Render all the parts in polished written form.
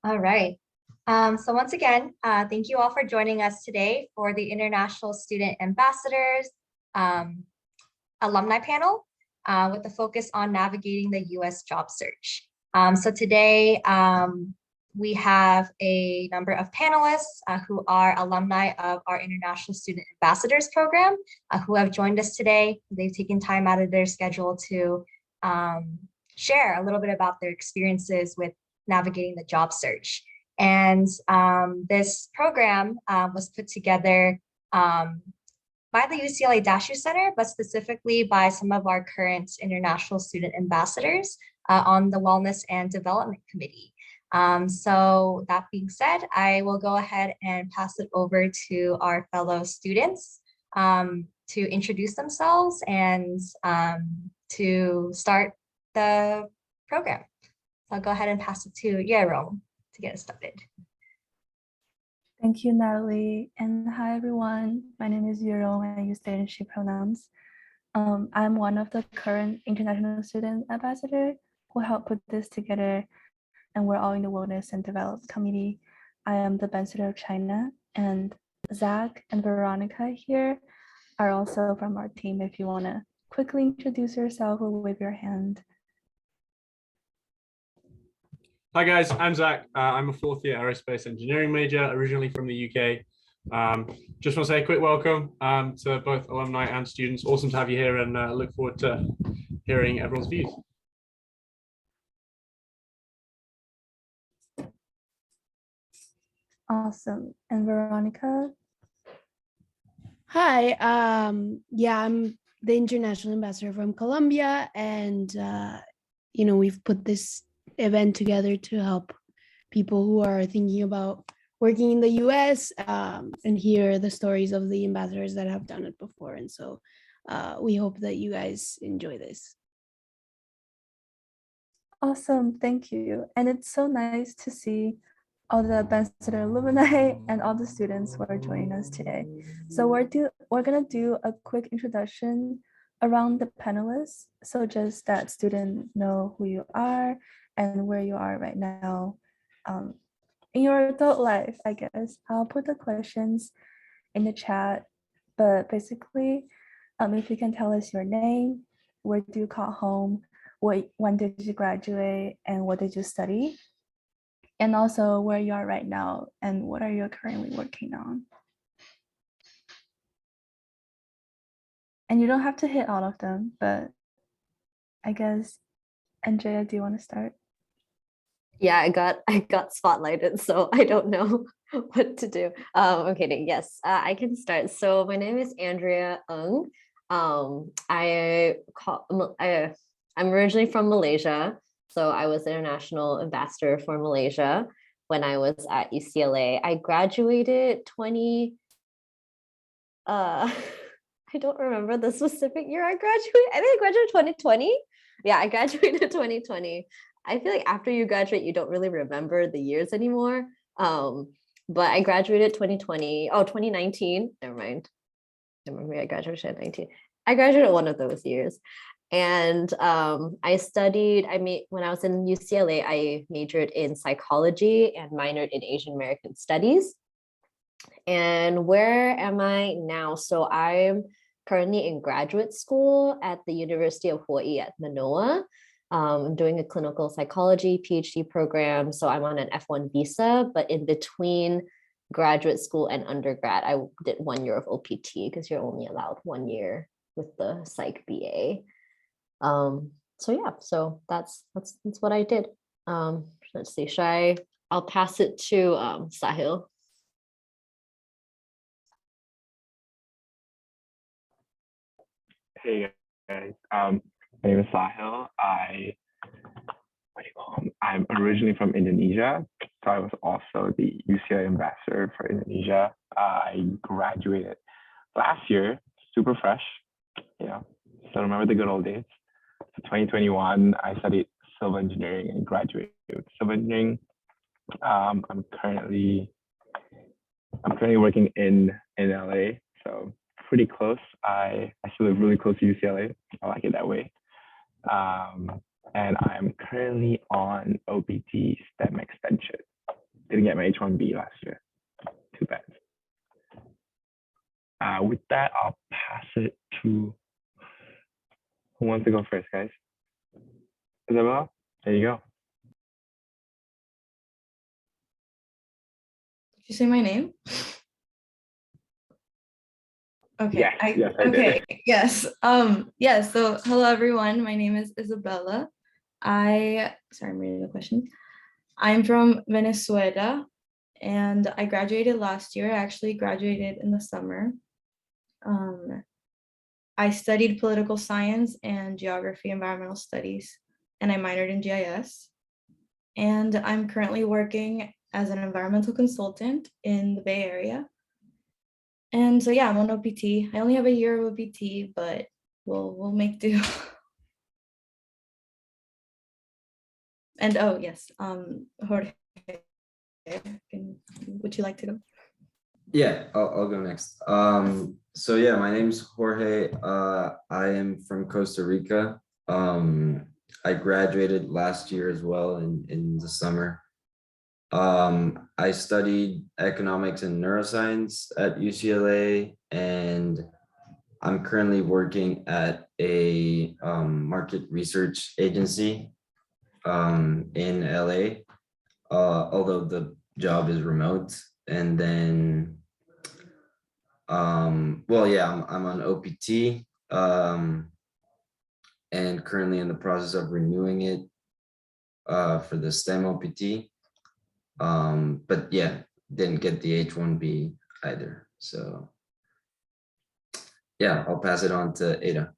All right. So once again, thank you all for joining us today for the International Student Ambassadors Alumni Panel with the focus on navigating the U.S. job search. So today, we have a number of panelists who are alumni of our International Student Ambassadors program who have joined us today. They've taken time out of their schedule to share a little bit about their experiences with navigating the job search. And this program was put together by the UCLA Dashew Center, but specifically by some of our current international student ambassadors on the Wellness and Development Committee. So that being said, I will go ahead and pass it over to our fellow students to introduce themselves and to start the program. So I'll go ahead and pass it to Jerome to get us started. Thank you, Natalie. And hi, everyone. My name is Jerome. I use they and she pronouns. I'm one of the current international student ambassador who helped put this together, and we're all in the Wellness and Development Committee. I am the ambassador of China, and Zak and Veronica here are also from our team. If you want to quickly introduce yourself or wave your hand. Hi guys, I'm Zak. I'm a fourth year aerospace engineering major, originally from the UK. Just want to say a quick welcome to both alumni and students. Awesome to have you here and look forward to hearing everyone's views. Awesome. And Veronica? Hi, yeah, I'm the international ambassador from Colombia, and we've put this event together to help people who are thinking about working in the US and hear the stories of the ambassadors that have done it before. And so we hope that you guys enjoy this. Awesome, thank you. And it's so nice to see all the ambassador alumni and all the students who are joining us today. So we're gonna do a quick introduction around the panelists. So just that students know who you are and where you are right now in your adult life, I guess. I'll put the questions in the chat, but basically, if you can tell us your name, where do you call home, when did you graduate, and what did you study? And also where you are right now and what are you currently working on? And you don't have to hit all of them, but I guess, Andrea, do you want to start? Yeah, I got spotlighted, so I don't know what to do. I'm kidding. Yes, I can start. So my name is Andrea Ng. I'm originally from Malaysia, so I was international ambassador for Malaysia when I was at UCLA. I graduated I don't remember the specific year I graduated. I think I graduated 2020. Yeah, I graduated 2020. I feel like after you graduate, you don't really remember the years anymore. But I graduated 2019. Never mind. I remember I graduated 2019. I graduated one of those years. And I studied, when I was in UCLA, I majored in psychology and minored in Asian American studies. And where am I now? So I'm currently in graduate school at the University of Hawaii at Manoa. I'm doing a clinical psychology PhD program. So I'm on an F1 visa, but in between graduate school and undergrad, I did 1 year of OPT because you're only allowed 1 year with the psych BA. So yeah, so that's what I did. Let's see, I'll pass it to Sahil. Hey guys, my name is Sahil. I'm originally from Indonesia, so I was also the UCLA ambassador for Indonesia. I graduated last year, super fresh, so remember the good old days. So 2021, I studied civil engineering and graduated with civil engineering. I'm currently working in LA, so pretty close. I still live really close to UCLA. I like it that way. And I'm currently on OPT STEM extension. didn't get my H1B last year. Too bad. With that, I'll pass it to who wants to go first, guys? Isabel, there you go. Did you say my name? Okay. Yes, yes, I did. Okay. Yes. Yes. So hello everyone. My name is Isabella. Sorry, I'm reading the question. I'm from Venezuela and I graduated last year. I actually graduated in the summer. I studied political science and geography, environmental studies, and I minored in GIS. And I'm currently working as an environmental consultant in the Bay Area. And so yeah, I'm on OPT. I only have a year of OPT, but we'll make do. And oh yes, Jorge, would you like to go? Yeah, I'll go next. So yeah, my name's Jorge. I am from Costa Rica. I graduated last year as well in the summer. I studied economics and neuroscience at UCLA, and I'm currently working at a market research agency in LA, although the job is remote. And then, well, yeah, I'm on OPT and currently in the process of renewing it for the STEM OPT. But yeah, didn't get the H1B either. So yeah, I'll pass it on to Ada.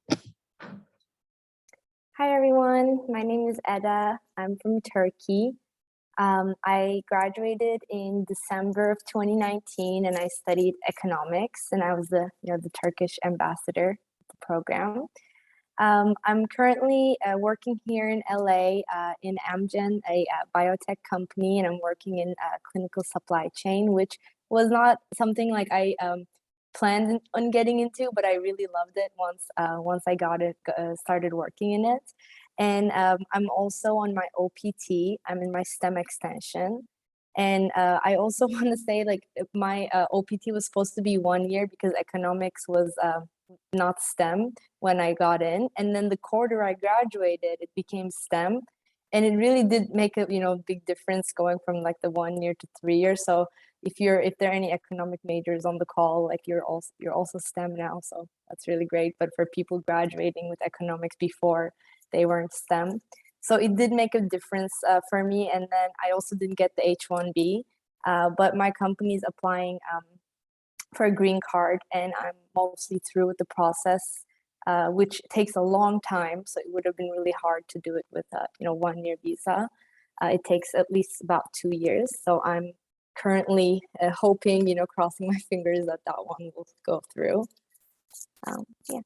Hi everyone, my name is Eda. I'm from Turkey. I graduated in December of 2019 and I studied economics and I was the Turkish ambassador of the program. I'm currently working here in LA in Amgen, a biotech company, and I'm working in clinical supply chain, which was not something like I planned on getting into, but I really loved it once I got it, started working in it. And I'm also on my OPT. I'm in my STEM extension. And I also want to say, like, my OPT was supposed to be 1 year because economics was not STEM when I got in. And then the quarter I graduated, it became STEM. And it really did make a big difference going from like the 1 year to 3 years. So if there are any economic majors on the call, like you're also STEM now. So that's really great. But for people graduating with economics before, they weren't STEM. So it did make a difference for me. And then I also didn't get the H1B, but my company is applying for a green card and I'm mostly through with the process, which takes a long time. So it would have been really hard to do it with a 1 year visa. It takes at least about 2 years. So I'm currently hoping, crossing my fingers that one will go through. Yeah.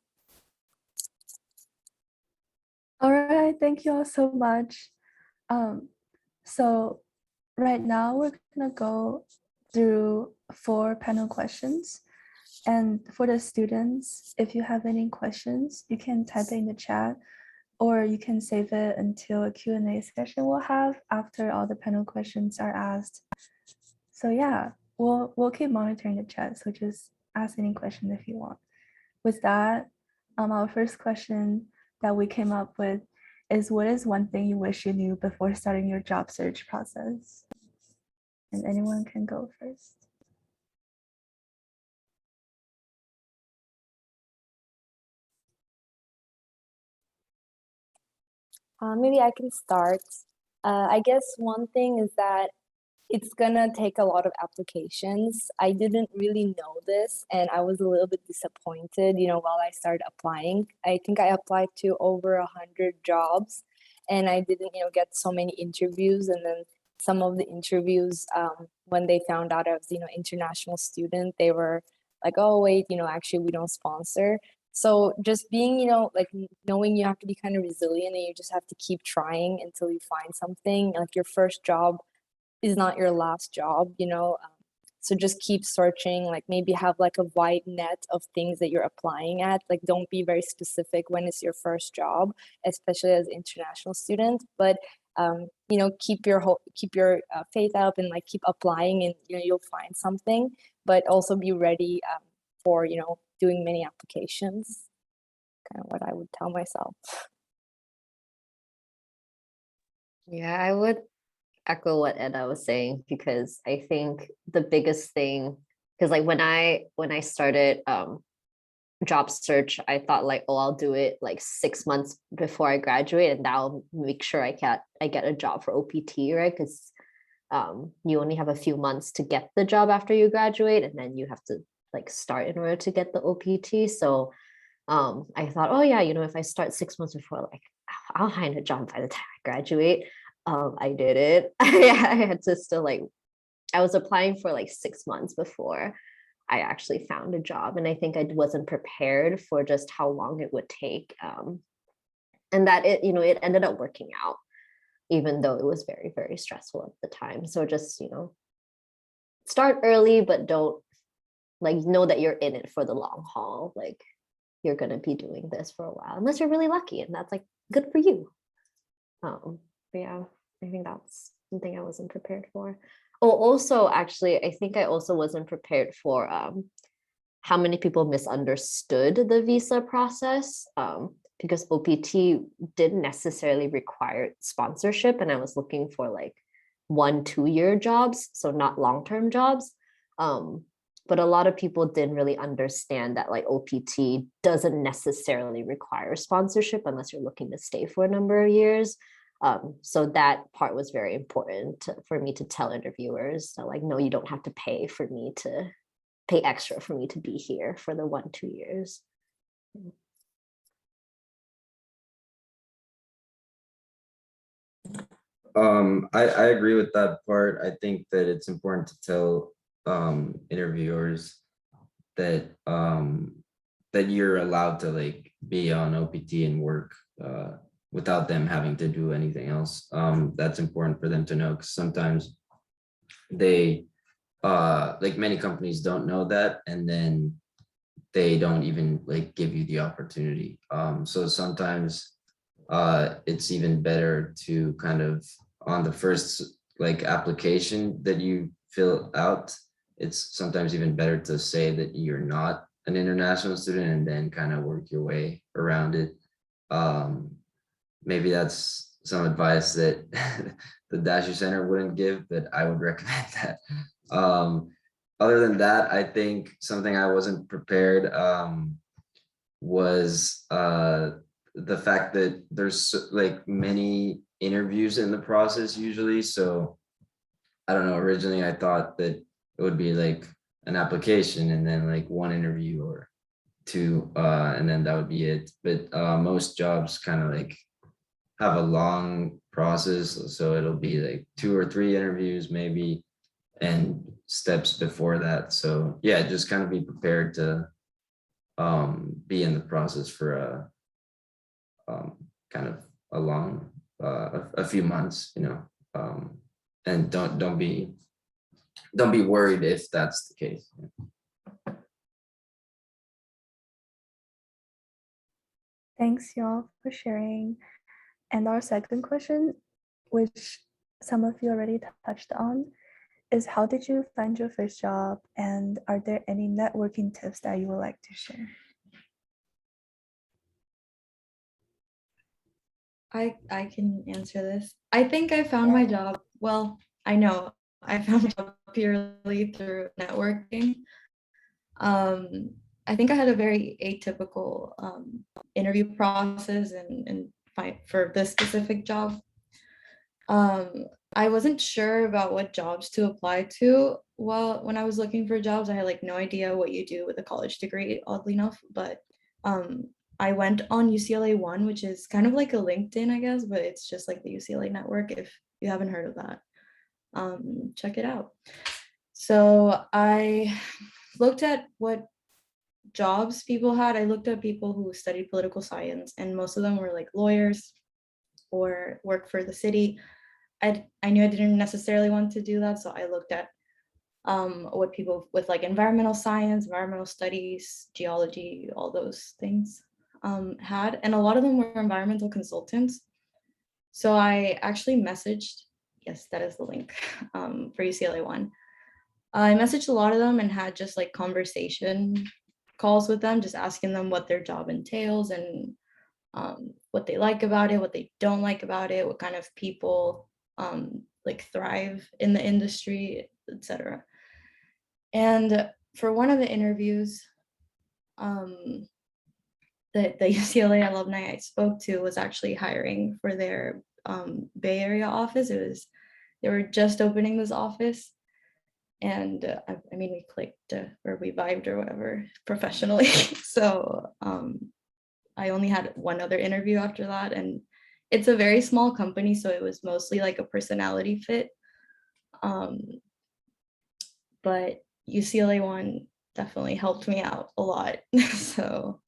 All right, thank you all so much. So right now we're gonna go through 4 panel questions. And for the students, if you have any questions, you can type it in the chat or you can save it until a Q&A session we'll have after all the panel questions are asked. So yeah, we'll keep monitoring the chat, so just ask any question if you want. With that, our first question that we came up with is, what is one thing you wish you knew before starting your job search process? And anyone can go first. Maybe I can start. I guess one thing is that it's gonna take a lot of applications. I didn't really know this and I was a little bit disappointed, while I started applying. I think I applied to over 100 jobs and I didn't, get so many interviews. And then some of the interviews, when they found out I was, international student, they were like, oh, wait, actually we don't sponsor. So just being, like knowing you have to be kind of resilient and you just have to keep trying until you find something. Like your first job is not your last job, so just keep searching, like maybe have like a wide net of things that you're applying at. Like don't be very specific when it's your first job, especially as an international student. But keep your faith up and like keep applying, and you'll find something, but also be ready for doing many applications. Kind of what I would tell myself. Yeah, I would echo what Edda was saying, because I think the biggest thing, because like when I started job search, I thought like, oh, I'll do it like 6 months before I graduate, and that'll make sure I get a job for OPT, right? Because you only have a few months to get the job after you graduate, and then you have to like start in order to get the OPT. So I thought, oh yeah, if I start 6 months before, like I'll find a job by the time I graduate. I did it. I had to still I was applying for like 6 months before I actually found a job, and I think I wasn't prepared for just how long it would take, and that it ended up working out, even though it was very, very stressful at the time. So just start early, but don't know that you're in it for the long haul. Like you're gonna be doing this for a while, unless you're really lucky, and that's like good for you. But yeah, I think that's something I wasn't prepared for. Oh, also, actually, I think I also wasn't prepared for how many people misunderstood the visa process, because OPT didn't necessarily require sponsorship, and I was looking for like 1-2 year jobs, so not long-term jobs. But a lot of people didn't really understand that like OPT doesn't necessarily require sponsorship unless you're looking to stay for a number of years. So that part was very important for me to tell interviewers. So like, no, you don't have to pay extra for me to be here for the 1-2 years. I agree with that part. I think that it's important to tell interviewers that that you're allowed to like be on OPT and work without them having to do anything else. That's important for them to know, because sometimes they like many companies don't know that, and then they don't even like give you the opportunity. So sometimes it's even better to kind of on the first like application that you fill out, it's sometimes even better to say that you're not an international student and then kind of work your way around it. Maybe that's some advice that the Dashew Center wouldn't give, but I would recommend that. Other than that, I think something I wasn't prepared was the fact that there's like many interviews in the process usually. So I don't know, originally I thought that it would be like an application and then like one interview or two, and then that would be it. But most jobs kind of like have a long process, so it'll be like 2 or 3 interviews maybe, and steps before that. So yeah, just kind of be prepared to be in the process for a kind of a long a few months, and don't be worried if that's the case. Thanks, y'all, for sharing. And our second question, which some of you already touched on, is how did you find your first job? And are there any networking tips that you would like to share? I can answer this. I think I found my job. Well, I know I found my job purely through networking. I think I had a very atypical interview process and for this specific job. I wasn't sure about what jobs to apply to. Well, when I was looking for jobs, I had like no idea what you do with a college degree, oddly enough. But I went on UCLA One, which is kind of like a LinkedIn, I guess, but it's just like the UCLA network. If you haven't heard of that, check it out. So I looked at what jobs people had. I looked at people who studied political science, and most of them were like lawyers or work for the city. I knew I didn't necessarily want to do that, so I looked at what people with like environmental science, environmental studies, geology, all those things had, and a lot of them were environmental consultants. So I actually messaged, yes, that is the link for UCLA one. I messaged a lot of them and had just like conversation calls with them, just asking them what their job entails and what they like about it, what they don't like about it, what kind of people like thrive in the industry, etc. And for one of the interviews, the UCLA alumni I spoke to was actually hiring for their Bay Area office. They were just opening this office, and I mean we clicked or we vibed or whatever professionally. So I only had one other interview after that, and it's a very small company, so it was mostly like a personality fit. But UCLA one definitely helped me out a lot. So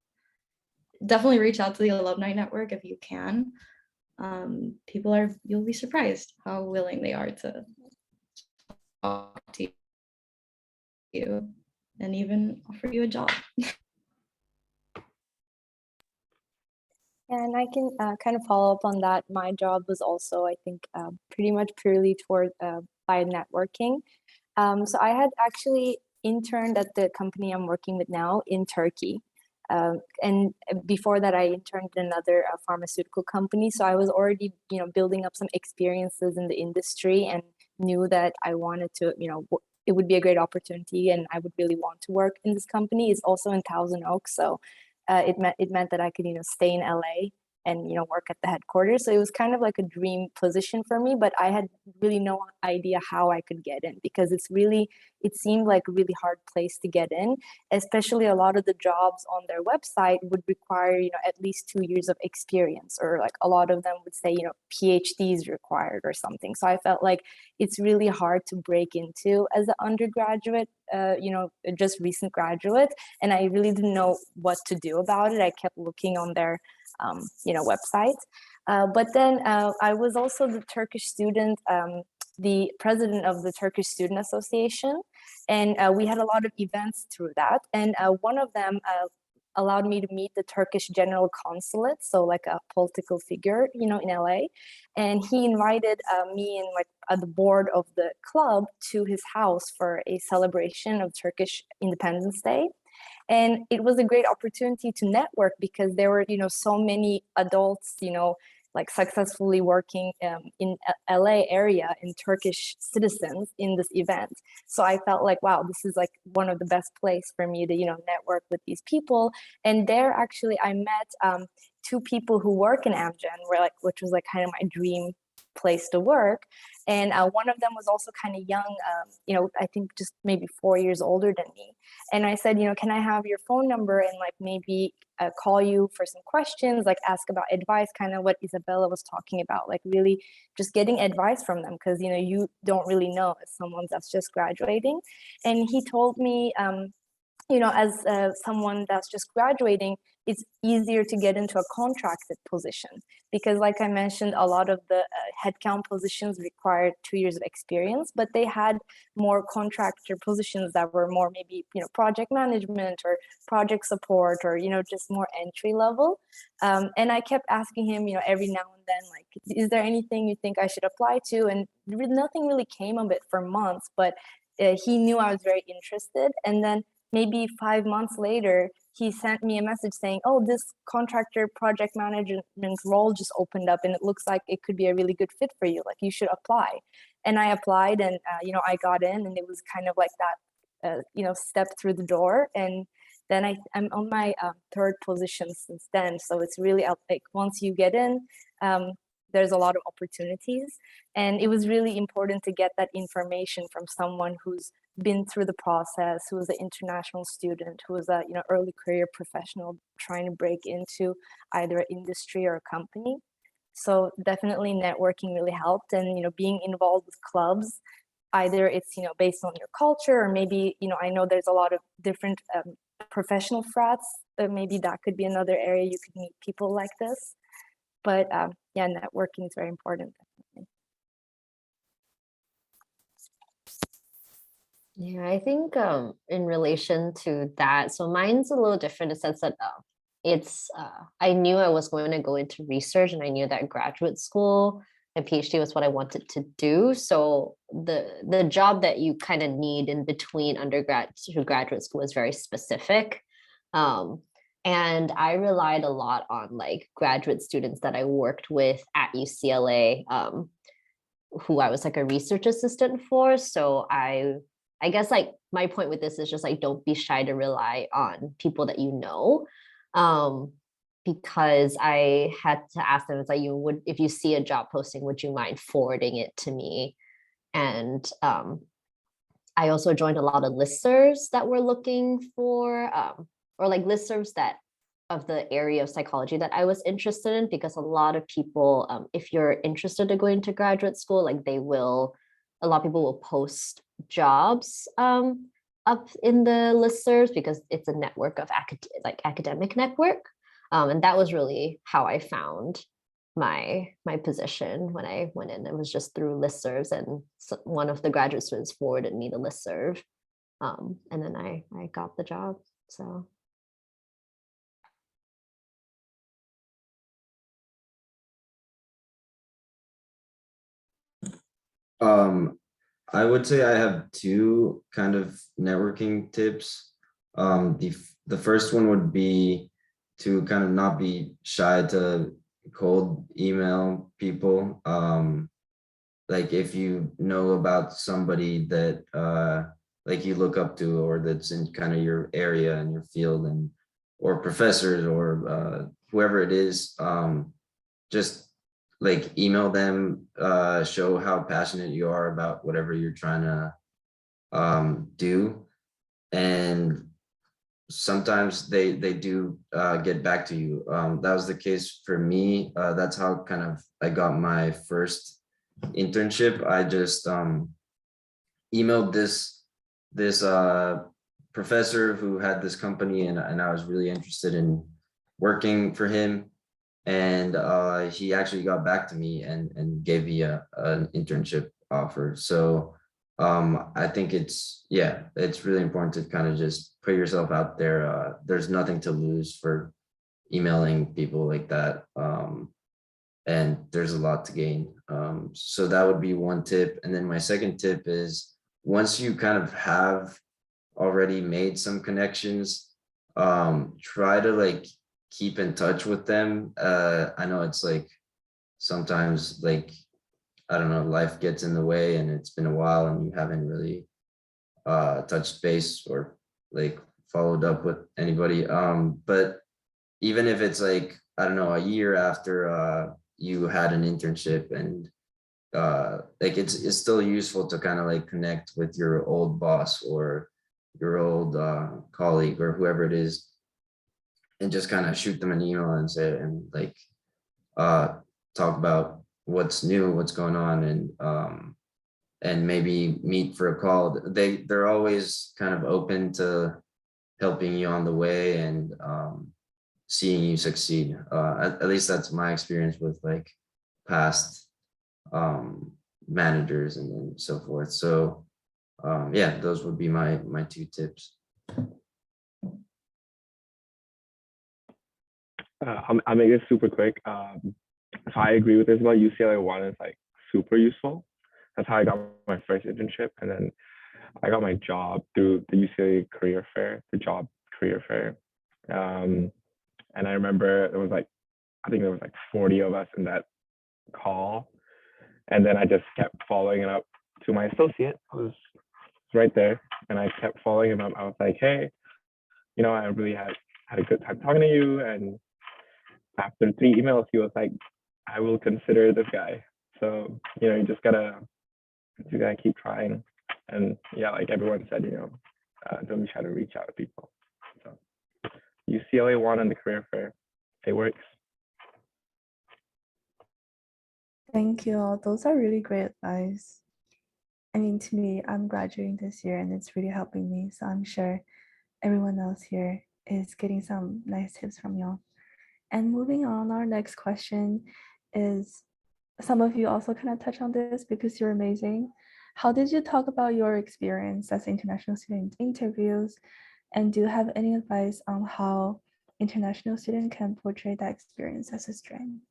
definitely reach out to the alumni network if you can. You'll be surprised how willing they are to talk to you and even offer you a job. And I can kind of follow up on that. My job was also, I think, pretty much purely toward by networking. So I had actually interned at the company I'm working with now in Turkey. And before that, I interned in another pharmaceutical company. So I was already, building up some experiences in the industry and knew that I wanted to, it would be a great opportunity and I would really want to work in this company. It's also in Thousand Oaks. So it meant that I could, stay in LA and, work at the headquarters. So it was kind of like a dream position for me, but I had really no idea how I could get in because it seemed like a really hard place to get in, especially a lot of the jobs on their website would require, at least 2 years of experience, or like a lot of them would say, PhDs required or something. So I felt like it's really hard to break into as an undergraduate, just recent graduate. And I really didn't know what to do about it. I kept looking on their website. But then I was also the Turkish student, the president of the Turkish Student Association. And we had a lot of events through that. And one of them allowed me to meet the Turkish General Consulate, so like a political figure, in LA. And he invited me and like the board of the club to his house for a celebration of Turkish Independence Day. And it was a great opportunity to network because there were, so many adults, like successfully working in LA area in Turkish citizens in this event. So I felt like, wow, this is like one of the best place for me to, network with these people. And there actually I met two people who work in Amgen, which was like kind of my dream place to work. And one of them was also kind of young, I think just maybe 4 years older than me. And I said, can I have your phone number and like maybe call you for some questions, like ask about advice, kind of what Isabella was talking about, like really just getting advice from them because, you don't really know as someone that's just graduating. And he told me, as someone that's just graduating, it's easier to get into a contracted position because like I mentioned, a lot of the headcount positions required 2 years of experience, but they had more contractor positions that were more maybe, project management or project support or, just more entry level. And I kept asking him, every now and then, like, is there anything you think I should apply to? And nothing really came of it for months, but he knew I was very interested. And then maybe 5 months later, he sent me a message saying, oh, this contractor project management role just opened up and it looks like it could be a really good fit for you. Like you should apply. And I applied and, I got in and it was kind of like that, step through the door. And then I'm on my third position since then. So it's really like once you get in, there's a lot of opportunities. And it was really important to get that information from someone who's been through the process, who was an international student, who was a early career professional trying to break into either an industry or a company. So definitely networking really helped, and being involved with clubs, either it's based on your culture or maybe I know there's a lot of different professional frats, but maybe that could be another area you could meet people like this. But yeah, networking is very important. Definitely. Yeah, I think in relation to that, so mine's a little different in the sense that I knew I was going to go into research, and I knew that graduate school and PhD was what I wanted to do. So the job that you kind of need in between undergrad to graduate school is very specific. And I relied a lot on like graduate students that I worked with at UCLA, who I was like a research assistant for. So I guess like my point with this is just like, don't be shy to rely on people that you know. Because I had to ask them, it's like, if you see a job posting, would you mind forwarding it to me? And I also joined a lot of listservs that were looking for, or like listservs that of the area of psychology that I was interested in, because a lot of people, if you're interested in going to graduate school, like a lot of people will post jobs up in the listservs because it's a network of academic network. And that was really how I found my position when I went in. It was just through listservs, and one of the graduate students forwarded me the listserv, and then I got the job. So. I would say I have two kind of networking tips. The first one would be to kind of not be shy to cold email people. Like if you know about somebody that like you look up to, or that's in kind of your area and your field, and or professors or whoever it is, just like email them, show how passionate you are about whatever you're trying to do. And sometimes they do get back to you. That was the case for me. That's how kind of I got my first internship. I just emailed this professor who had this company, and I was really interested in working for him. And he actually got back to me and gave me an internship offer. So I think it's really important to kind of just put yourself out there. There's nothing to lose for emailing people like that. And there's a lot to gain. So that would be one tip. And then my second tip is, once you kind of have already made some connections, try to like keep in touch with them. I know it's like sometimes like, I don't know, life gets in the way and it's been a while and you haven't really touched base or like followed up with anybody. But even if it's like, I don't know, a year after you had an internship, and like it's still useful to kind of like connect with your old boss or your old colleague or whoever it is, and just kind of shoot them an email and say, and like talk about what's new, what's going on, and maybe meet for a call. They're always kind of open to helping you on the way and seeing you succeed. At least that's my experience with like past managers and so forth. So yeah, those would be my two tips. I'll make this super quick. So I agree with this about UCLA One. Is like super useful. That's how I got my first internship, and then I got my job through the UCLA career fair, the job career fair. And I remember there was like, I think there was like 40 of us in that call, and then I just kept following it up to my associate who's right there, and I kept following him up. I was like, hey, you know, I really had a good time talking to you, and after 3 emails, he was like, I will consider this guy. So, you know, you gotta keep trying. And yeah, like everyone said, you know, don't be shy to reach out to people. So UCLA One and the career fair, it works. Thank you all. Those are really great advice. I mean, to me, I'm graduating this year and it's really helping me. So I'm sure everyone else here is getting some nice tips from y'all. And moving on, our next question is, some of you also kind of touch on this because you're amazing. How did you talk about your experience as international student interviews? And do you have any advice on how international student can portray that experience as a strength?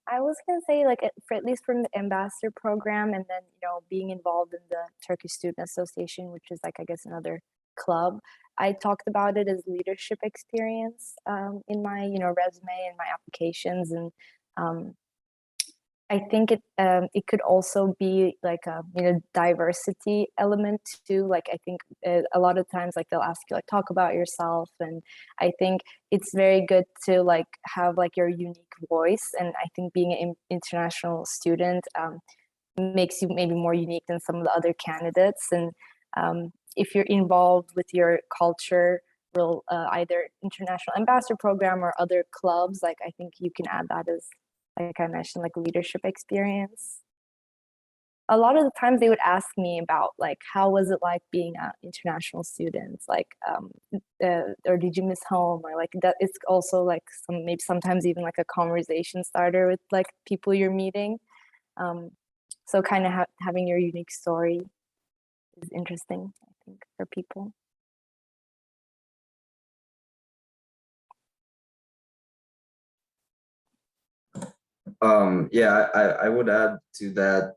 I was gonna say like for at least from the ambassador program, and then being involved in the Turkish Student Association, which is like I guess another club. I talked about it as leadership experience in my resume and my applications, and I think it could also be like a diversity element too. Like I think a lot of times like they'll ask you like talk about yourself, and I think it's very good to like have like your unique voice. And I think being an international student makes you maybe more unique than some of the other candidates. And if you're involved with your culture, either international ambassador program or other clubs, like I think you can add that as, like I mentioned, like leadership experience. A lot of the times they would ask me about like, how was it like being an international student? Like, or did you miss home? Or like that, it's also like maybe sometimes even like a conversation starter with like people you're meeting. So kind of having your unique story is interesting, I think, for people. Yeah, I would add to that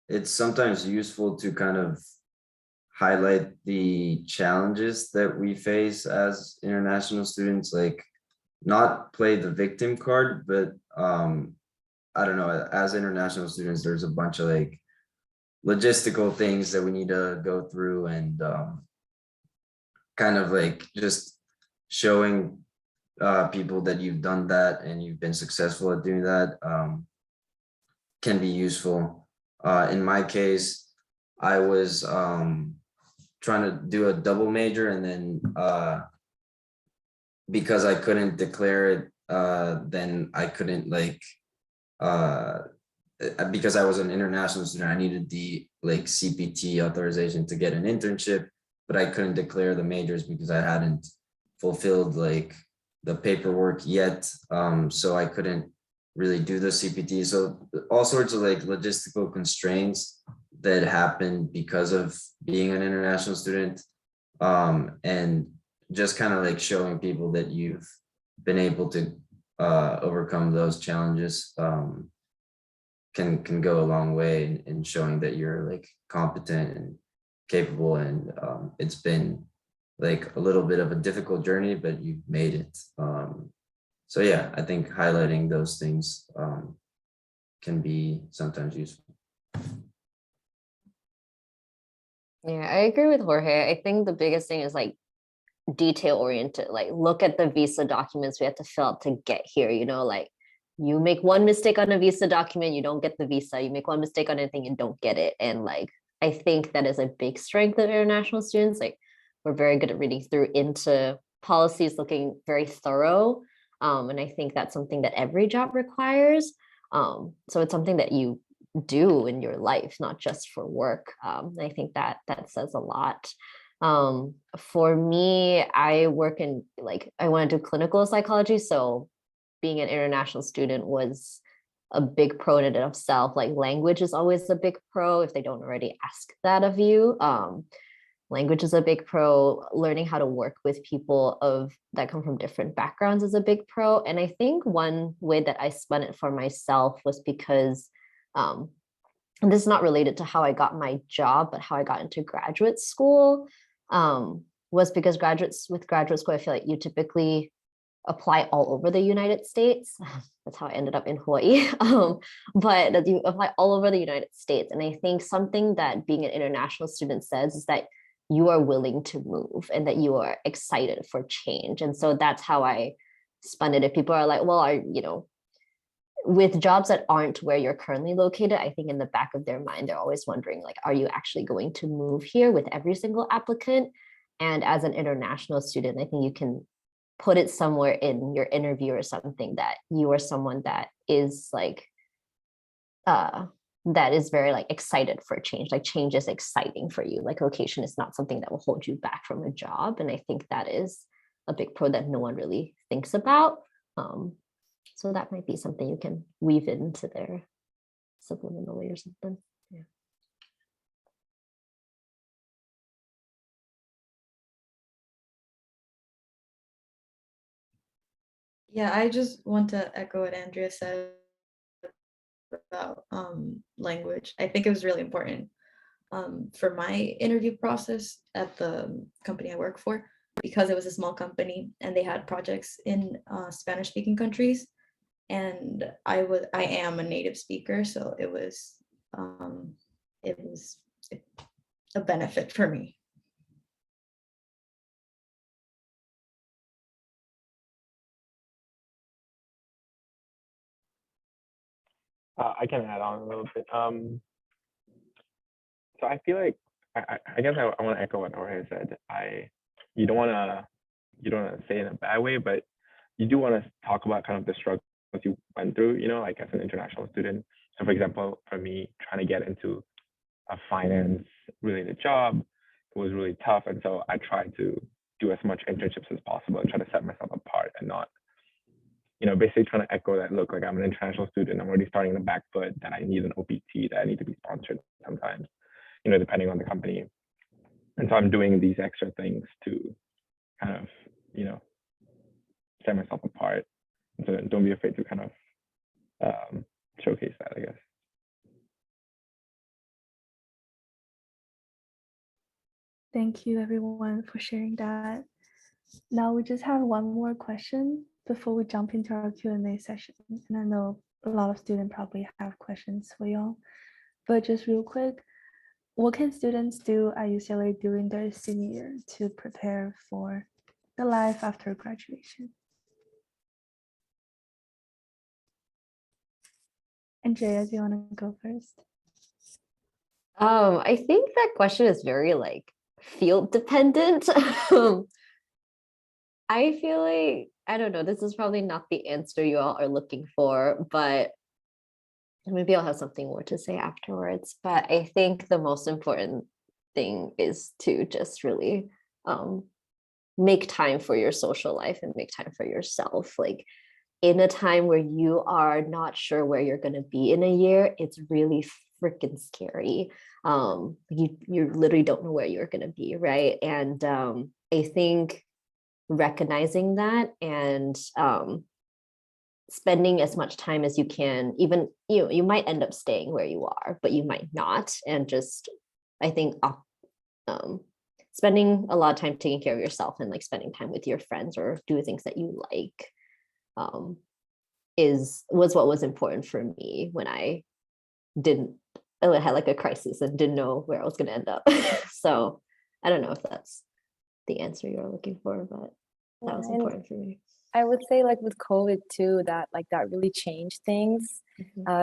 it's sometimes useful to kind of highlight the challenges that we face as international students, like not play the victim card, but I don't know, as international students, there's a bunch of like logistical things that we need to go through, and kind of like just showing people that you've done that and you've been successful at doing that can be useful. In my case, I was trying to do a double major, and then because I couldn't declare it, then I couldn't like because I was an international student, I needed the like CPT authorization to get an internship, but I couldn't declare the majors because I hadn't fulfilled like the paperwork yet. So I couldn't really do the CPT. So all sorts of like logistical constraints that happen because of being an international student. And just kind of like showing people that you've been able to overcome those challenges can go a long way in showing that you're like competent and capable. And it's been like a little bit of a difficult journey, but you've made it. So yeah, I think highlighting those things can be sometimes useful. Yeah, I agree with Jorge. I think the biggest thing is like detail oriented. Like look at the visa documents we have to fill out to get here. Like you make one mistake on a visa document, you don't get the visa. You make one mistake on anything, you don't get it. And like I think that is a big strength of international students. Like we're very good at reading through into policies, looking very thorough. And I think that's something that every job requires. So it's something that you do in your life, not just for work. I think that says a lot. For me, I work in I want to do clinical psychology. So being an international student was a big pro in and of itself. Like language is always a big pro if they don't already ask that of you. Language is a big pro. Learning how to work with people that come from different backgrounds is a big pro. And I think one way that I spun it for myself was because and this is not related to how I got my job, but how I got into graduate school, was because with graduate school, I feel like you typically apply all over the United States. That's how I ended up in Hawaii. But you apply all over the United States. And I think something that being an international student says is that you are willing to move and that you are excited for change. And so that's how I spun it. If people are like, well, with jobs that aren't where you're currently located, I think in the back of their mind, they're always wondering, like, are you actually going to move here with every single applicant? And as an international student, I think you can put it somewhere in your interview or something that you are someone that is very like excited for change. Like change is exciting for you. Like location is not something that will hold you back from a job. And I think that is a big pro that no one really thinks about. So that might be something you can weave into their subliminally or something. Yeah. Yeah, I just want to echo what Andrea said about language. I think it was really important for my interview process at the company I work for, because it was a small company and they had projects in Spanish speaking countries. And I am a native speaker, so it was a benefit for me. I can add on a little bit. So I feel like I guess I want to echo what Jorge said. You don't want to say it in a bad way, but you do want to talk about kind of the struggles you went through, like as an international student. So for example, for me, trying to get into a finance related job, it was really tough. And so I tried to do as much internships as possible and try to set myself apart and not, basically trying to echo that, look, like I'm an international student, I'm already starting in the back foot, that I need an OPT, that I need to be sponsored sometimes, depending on the company. And so I'm doing these extra things to kind of, set myself apart. So don't be afraid to kind of showcase that, I guess. Thank you everyone for sharing that. Now we just have one more question before we jump into our Q&A session. And I know a lot of students probably have questions for y'all, but just real quick, what can students do at UCLA during their senior year to prepare for the life after graduation? Andrea, do you want to go first? I think that question is very like field dependent. I feel like, I don't know, this is probably not the answer you all are looking for, but maybe I'll have something more to say afterwards. But I think the most important thing is to just really make time for your social life and make time for yourself. Like in a time where you are not sure where you're going to be in a year, it's really freaking scary. You literally don't know where you're going to be, right? And I think recognizing that and spending as much time as you can, even you might end up staying where you are, but you might not. And just, I think spending a lot of time taking care of yourself and like spending time with your friends or do things that you like was what was important for me when I had like a crisis and didn't know where I was going to end up. So I don't know if that's the answer you're looking for, but that was important for me. I would say like with COVID too, that really changed things.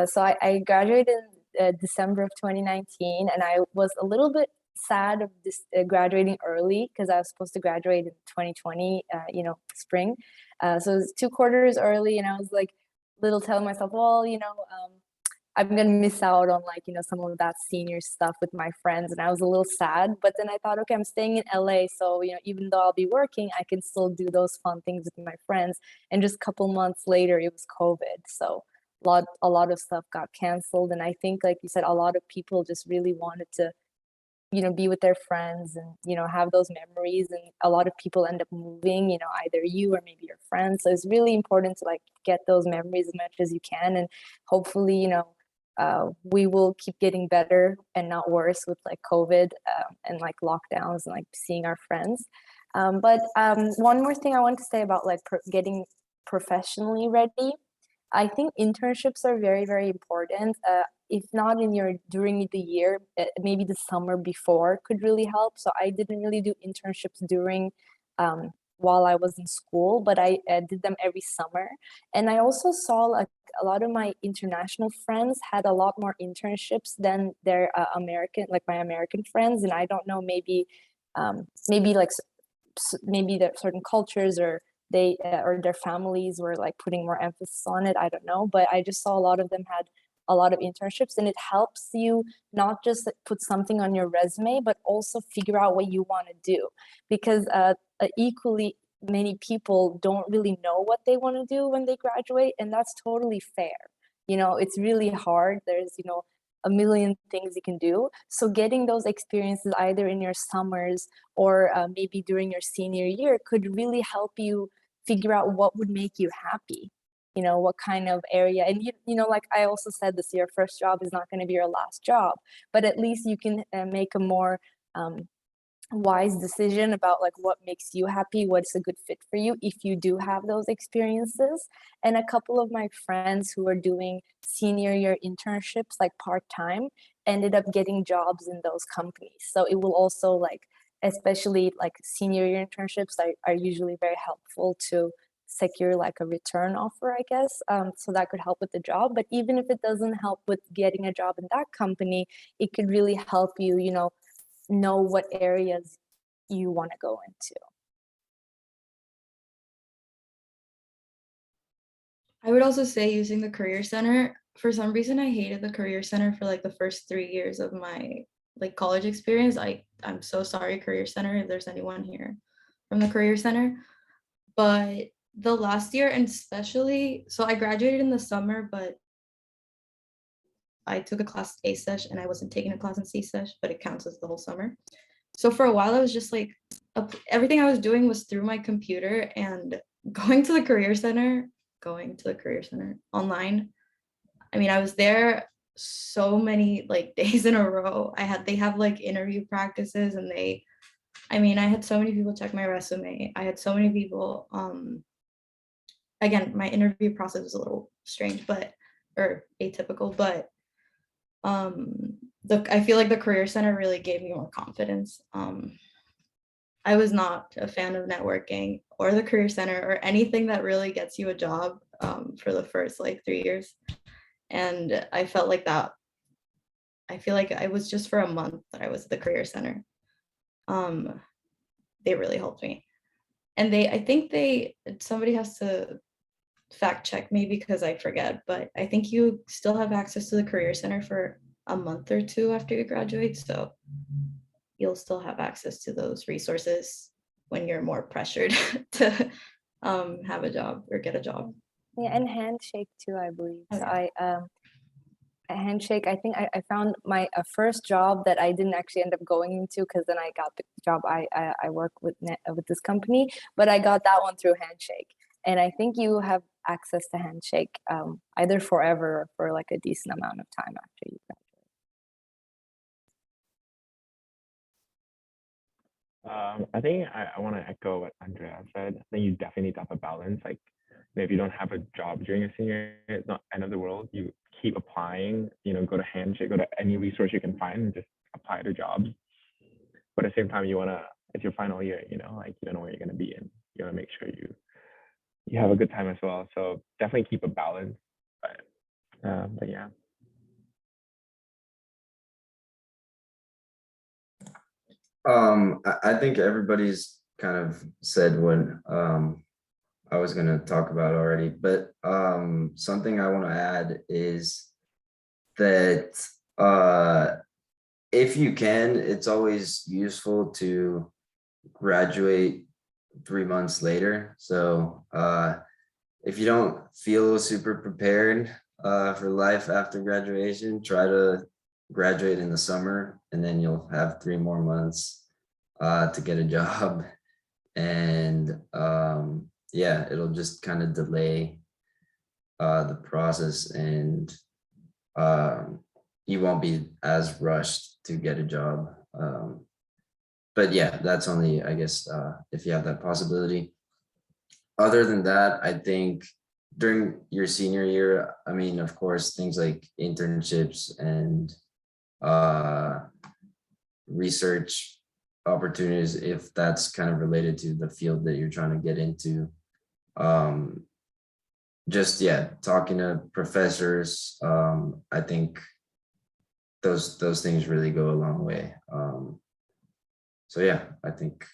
So I graduated in December of 2019, and I was a little bit sad of this graduating early because I was supposed to graduate in 2020, spring. So it was 2 quarters early, and I was like telling myself, well, I'm gonna miss out on some of that senior stuff with my friends, and I was a little sad. But then I thought, okay, I'm staying in LA, so even though I'll be working, I can still do those fun things with my friends. And just a couple months later, it was COVID, so a lot of stuff got canceled. And I think, like you said, a lot of people just really wanted to be with their friends and have those memories. And a lot of people end up moving, either you or maybe your friends. So it's really important to get those memories as much as you can, and hopefully we will keep getting better and not worse with COVID and lockdowns and seeing our friends. But one more thing I want to say about getting professionally ready. I think internships are very, very important. If not during the year, maybe the summer before could really help. So I didn't really do internships during while I was in school, but I did them every summer. And I also saw a lot of my international friends had a lot more internships than their my American friends. And I don't know, maybe that certain cultures or they or their families were putting more emphasis on it. I don't know, but I just saw a lot of them had a lot of internships, and it helps you not just put something on your resume, but also figure out what you want to do, because equally many people don't really know what they want to do when they graduate, and that's totally fair. It's really hard. There's a million things you can do. So getting those experiences either in your summers or maybe during your senior year could really help you figure out what would make you happy, you know, what kind of area. And you know, like I also said, this your first job is not going to be your last job, but at least you can make a more wise decision about like what makes you happy, what's a good fit for you if you do have those experiences. And a couple of my friends who are doing senior year internships like part-time ended up getting jobs in those companies. So it will also like, especially like senior year internships are usually very helpful to secure like a return offer, I guess. So that could help with the job. But even if it doesn't help with getting a job in that company, it could really help you, you know what areas you want to go into. I would also say using the Career Center, for some reason I hated the Career Center for like the first 3 years of my like college experience. I'm so sorry, Career Center, if there's anyone here from the Career Center. But the last year, and especially, so I graduated in the summer, but I took a class A-sesh and I wasn't taking a class in C-sesh, but it counts as the whole summer. So for a while, I was just like, everything I was doing was through my computer, and going to the Career Center online. I mean, I was there so many like days in a row. They have like interview practices, and I had so many people check my resume. I had so many people, again, my interview process was a little strange, or atypical, but I feel like the Career Center really gave me more confidence. I was not a fan of networking or the Career Center or anything that really gets you a job for the first like 3 years. And I felt like that. I feel like I was just for a month that I was at the Career Center. They really helped me. And I think somebody has to fact check me because I forget, but I think you still have access to the Career Center for a month or two after you graduate. So you'll still have access to those resources when you're more pressured to have a job or get a job. Yeah, and Handshake too, I believe. Oh, So yeah. a Handshake, I think I found my first job that I didn't actually end up going into, because then I got the job I work with this company, but I got that one through Handshake. And I think you have access to Handshake either forever or for like a decent amount of time after you graduate. I think I want to echo what Andrea said. I think you definitely need to have a balance. Like, if you don't have a job during your senior year, it's not end of the world. You keep applying, go to Handshake, go to any resource you can find and just apply to jobs. But at the same time, it's your final year, like you don't know where you're going to be in. You want to make sure you have a good time as well. So definitely keep a balance. But yeah. I think everybody's kind of said what I was going to talk about already, but something I want to add is that if you can, it's always useful to graduate 3 months later. So if you don't feel super prepared for life after graduation, try to graduate in the summer, and then you'll have 3 more months to get a job. And yeah, it'll just kind of delay the process, and you won't be as rushed to get a job. But yeah, that's only, I guess, if you have that possibility. Other than that, I think during your senior year, I mean, of course, things like internships and research opportunities, if that's kind of related to the field that you're trying to get into. Just, yeah, talking to professors, I think those things really go a long way. So yeah, I think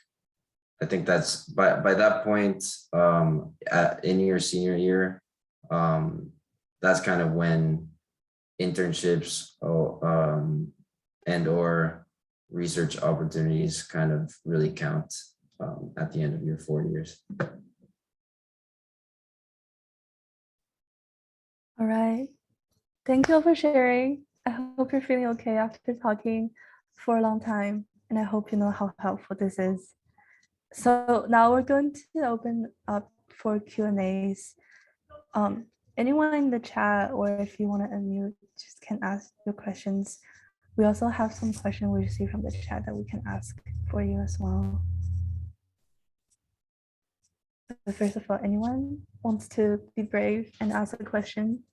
that's by that point, in your senior year, that's kind of when internships and or research opportunities kind of really count at the end of your 4 years. All right. Thank you all for sharing. I hope you're feeling okay after talking for a long time, and I hope you know how helpful this is. So now we're going to open up for Q&As. Anyone in the chat, or if you want to unmute, just can ask your questions. We also have some questions we received from the chat that we can ask for you as well. But first of all, anyone wants to be brave and ask a question?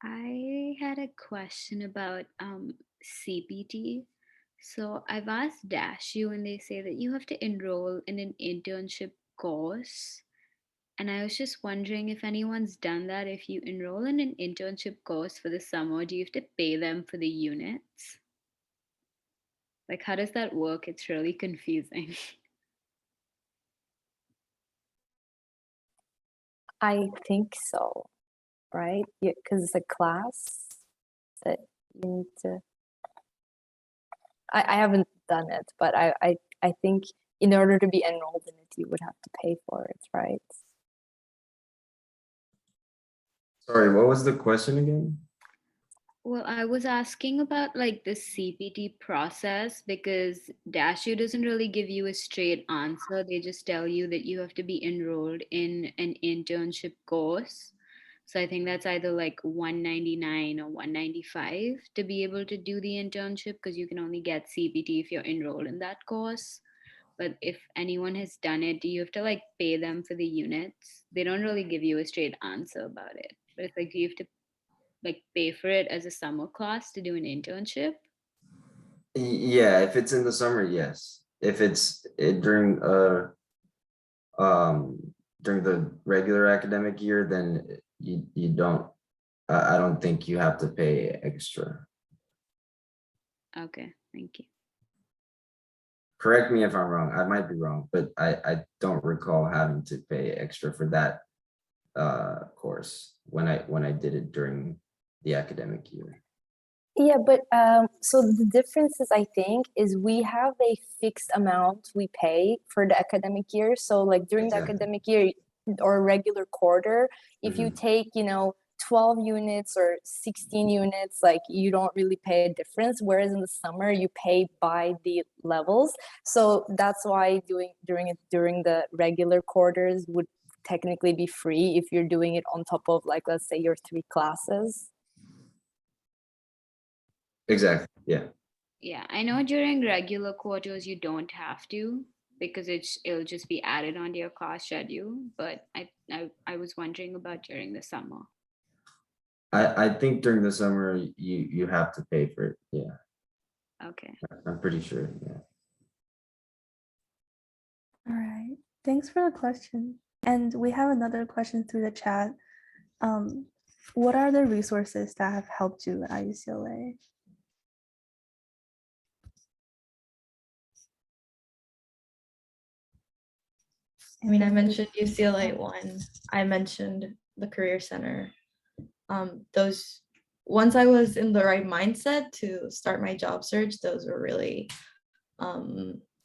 I had a question about CPT. So I've asked Dashew, and they say that you have to enroll in an internship course. And I was just wondering if anyone's done that. If you enroll in an internship course for the summer, do you have to pay them for the units? Like, how does that work? It's really confusing. I think so, right? Because it's a class that you need to. I haven't done it, but I think in order to be enrolled in it, you would have to pay for it, right? Sorry, what was the question again? Well, I was asking about like the CPT process because Dashew doesn't really give you a straight answer. They just tell you that you have to be enrolled in an internship course. So I think that's either like $199 or $195 to be able to do the internship because you can only get CPT if you're enrolled in that course. But if anyone has done it, do you have to like pay them for the units? They don't really give you a straight answer about it. But it's like, do you have to like pay for it as a summer class to do an internship? Yeah, if it's in the summer, yes. If it's during the regular academic year, then you don't. I don't think you have to pay extra. Okay, thank you. Correct me if I'm wrong. I might be wrong, but I don't recall having to pay extra for that course when I did it during the academic year. Yeah, but so the difference is, I think, is we have a fixed amount we pay for the academic year. So like during the academic year or regular quarter, if you take, 12 units or 16 units, like you don't really pay a difference. Whereas in the summer, you pay by the levels. So that's why during the regular quarters would technically be free if you're doing it on top of, like, let's say your 3 classes. Exactly. Yeah. Yeah, I know during regular quarters you don't have to because it'll just be added onto your class schedule. But I was wondering about during the summer. I think during the summer you have to pay for it. Yeah. Okay. I'm pretty sure. Yeah. All right. Thanks for the question. And we have another question through the chat. What are the resources that have helped you at UCLA? I mean, I mentioned UCLA one. I mentioned the Career Center. Those, once I was in the right mindset to start my job search, those were really,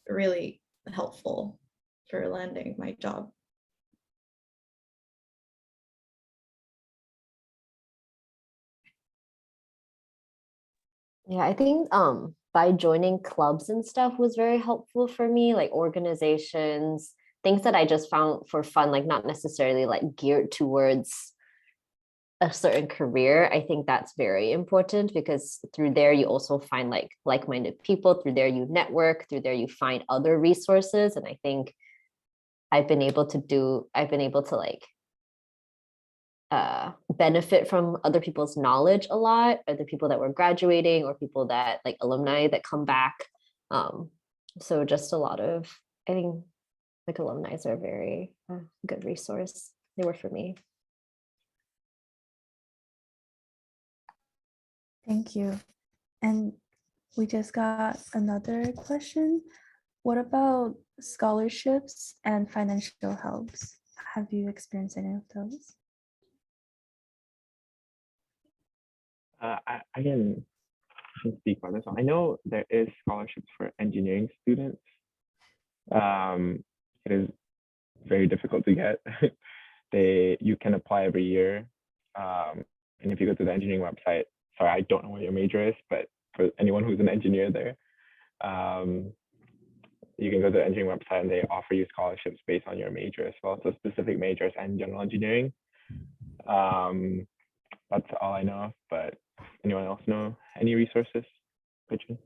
really helpful for landing my job. Yeah, I think by joining clubs and stuff was very helpful for me, like organizations, things that I just found for fun, like not necessarily like geared towards a certain career. I think that's very important because through there you also find like-minded people, through there you network, through there you find other resources. And I think I've been able to like benefit from other people's knowledge a lot, other people that were graduating or people that like alumni that come back. So just a lot of, I think like alumni are a very good resource. They were for me. Thank you. And we just got another question. What about scholarships and financial helps? Have you experienced any of those? I can speak on this one. I know there is scholarships for engineering students. It is very difficult to get. You can apply every year. And if you go to the engineering website, sorry, I don't know what your major is, but for anyone who's an engineer there, you can go to the engineering website and they offer you scholarships based on your major as well. So specific majors and general engineering. That's all I know of, but anyone else know any resources? Pitching?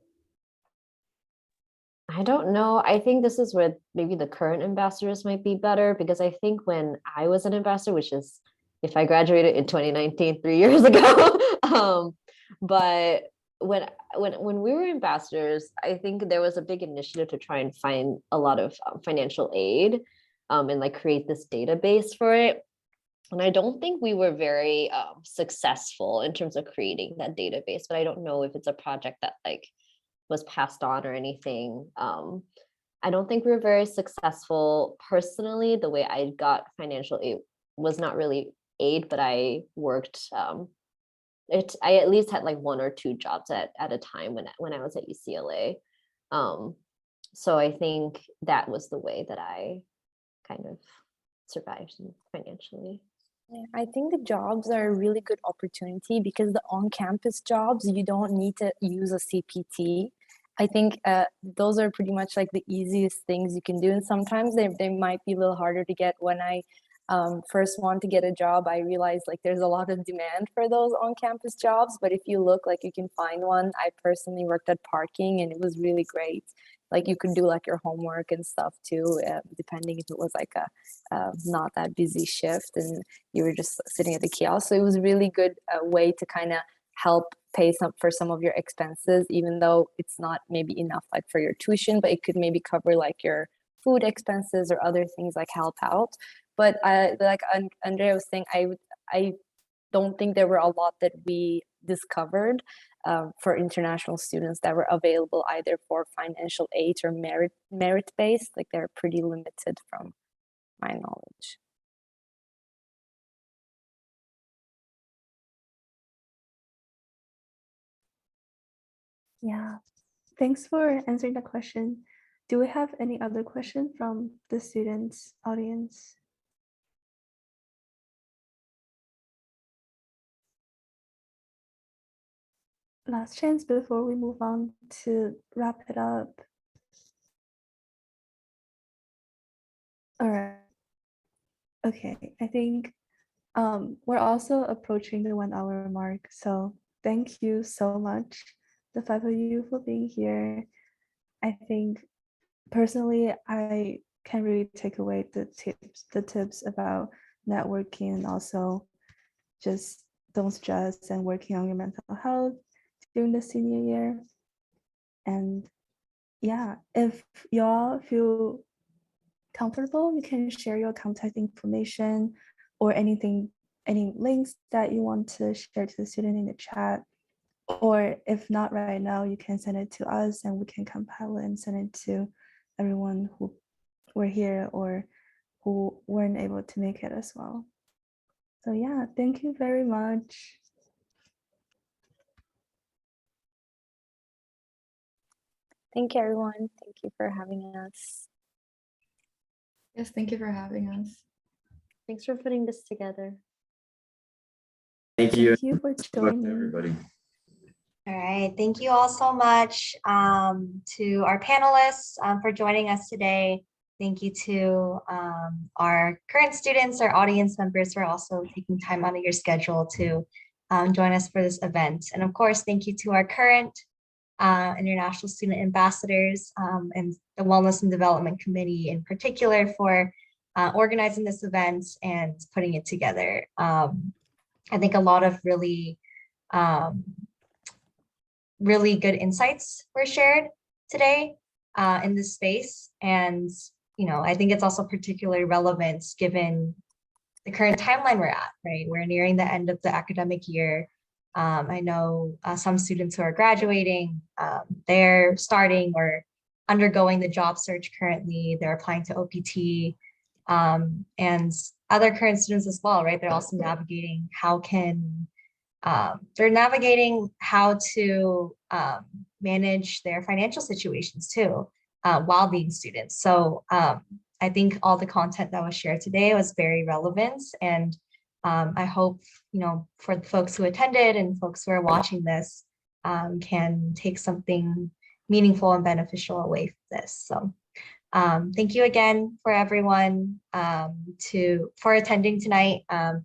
I don't know. I think this is where maybe the current ambassadors might be better, because I think when I was an ambassador, which is if I graduated in 2019, 3 years ago, but when we were ambassadors, I think there was a big initiative to try and find a lot of financial aid and like create this database for it. And I don't think we were very successful in terms of creating that database, but I don't know if it's a project that like was passed on or anything. I don't think we were very successful. Personally, the way I got financial aid was not really aid, but I worked, I at least had like 1 or 2 jobs at a time when I was at UCLA. So I think that was the way that I kind of survived financially. Yeah, I think the jobs are a really good opportunity because the on-campus jobs, you don't need to use a CPT. I think those are pretty much like the easiest things you can do. And sometimes they might be a little harder to get. When I first want to get a job, I realized like there's a lot of demand for those on-campus jobs. But if you look, like you can find one. I personally worked at parking and it was really great. Like you could do like your homework and stuff too, depending if it was like a not that busy shift and you were just sitting at the kiosk. So it was a really good way to kind of help pay for some of your expenses, even though it's not maybe enough like for your tuition, but it could maybe cover like your food expenses or other things, like help out. But like Andrea was saying, I don't think there were a lot that we discovered for international students that were available either for financial aid or merit based. Like they're pretty limited from my knowledge. Yeah, thanks for answering the question. Do we have any other question from the students audience? Last chance before we move on to wrap it up. All right. Okay, I think we're also approaching the 1 hour mark. So thank you so much, the 5 of you, for being here. I think personally, I can really take away the tips about networking and also just don't stress and working on your mental health during the senior year. And yeah, if y'all feel comfortable, you can share your contact information or anything, any links that you want to share to the student in the chat. Or if not right now, you can send it to us and we can compile it and send it to everyone who were here or who weren't able to make it as well. So yeah, thank you very much. Thank you, everyone. Thank you for having us. Yes, thank you for having us. Thanks for putting this together. Thank you. Thank you for Good luck to joining. everybody. All right, thank you all so much to our panelists for joining us today. Thank you to our current students, our audience members for also taking time out of your schedule to join us for this event. And of course, thank you to our current international student ambassadors and the Wellness and Development Committee in particular for organizing this event and putting it together. I think a lot of really good insights were shared today in this space. And, you know, I think it's also particularly relevant given the current timeline we're at, right? We're nearing the end of the academic year. I know some students who are graduating, they're starting or undergoing the job search currently, they're applying to OPT, and other current students as well, right? They're also navigating how to manage their financial situations too, while being students. So I think all the content that was shared today was very relevant, and I hope, you know, for the folks who attended and folks who are watching this can take something meaningful and beneficial away from this. So Thank you again for everyone for attending tonight,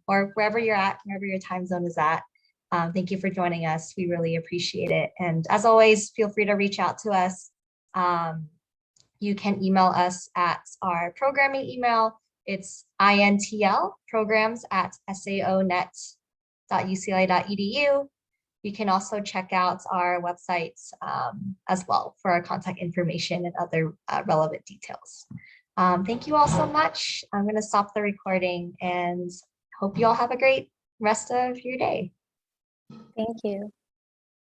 or wherever you're at, wherever your time zone is at. Thank you for joining us. We really appreciate it. And as always, feel free to reach out to us. You can email us at our programming email. It's intlprograms@saonet.ucla.edu. You can also check out our websites as well for our contact information and other relevant details. Thank you all so much. I'm going to stop the recording and hope you all have a great rest of your day. Thank you.